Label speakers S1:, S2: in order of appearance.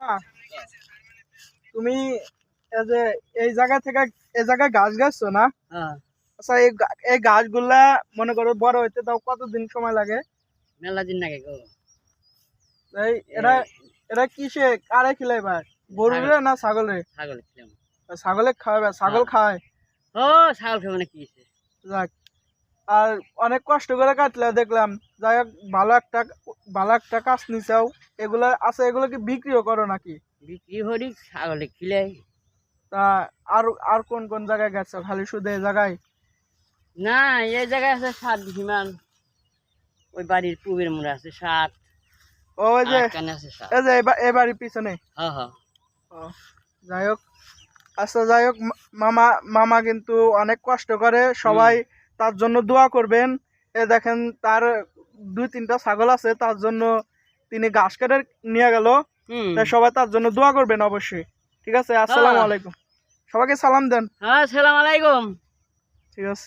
S1: আহ, তুমি এই যে এই জায়গা থেকে এই জায়গায় গাছ গাছছো না?
S2: হ্যাঁ,
S1: আচ্ছা, এই গাছগুলা মনে করো বড় হইতে তাও কতদিন সময় লাগে?
S2: মেলা দিন লাগে গো।
S1: এই এরা এরা কিসে কারে খিলাইবা? গরুরে না ছাগলে?
S2: ছাগল ছিলাম।
S1: ছাগলে খাওয়াবে, ছাগল
S2: হ্যাঁ।
S1: খায়।
S2: ও ছাগল খাবে না কি হয়েছে?
S1: যাক, আর অনেক কষ্ট করে কাটলে দেখলাম। যাই হোক, ভালো একটা কাজ নিচাও। এগুলা আছে, এগুলো কি বিক্রিও করো নাকি?
S2: বিক্রি হরি ছাগলে খিলাই।
S1: তা আর আর কোন কোন জায়গায় গেছো? খালি শুধু এই জায়গায়?
S2: না, এই জায়গায় আছে 7 বিঘিমান। ওই বাড়ির পূবের মোড়ে আছে 7,
S1: ওই
S2: আর
S1: যে
S2: কানে আছে 7।
S1: এই যে এ বাড়ির পিছনে।
S2: হ্যাঁ হ্যাঁ।
S1: ও, যাই হোক, আচ্ছা যাই হোক, মামা মামা কিন্তু অনেক কষ্ট করে। সবাই তার জন্য দোয়া করবেন। এ দেখেন, তার 2-3টা ছাগল আছে, তার জন্য তিনি ঘাস কেটে নিয়ে গেল।
S2: হুম।
S1: তাই সবাই তার জন্য দোয়া করবেন অবশ্যই। ঠিক আছে, আসসালামু
S2: হ্যাঁ
S1: আলাইকুম। সবাইকে সালাম দেন।
S2: হ্যাঁ, সালাম আলাইকুম।
S1: ঠিক আছে।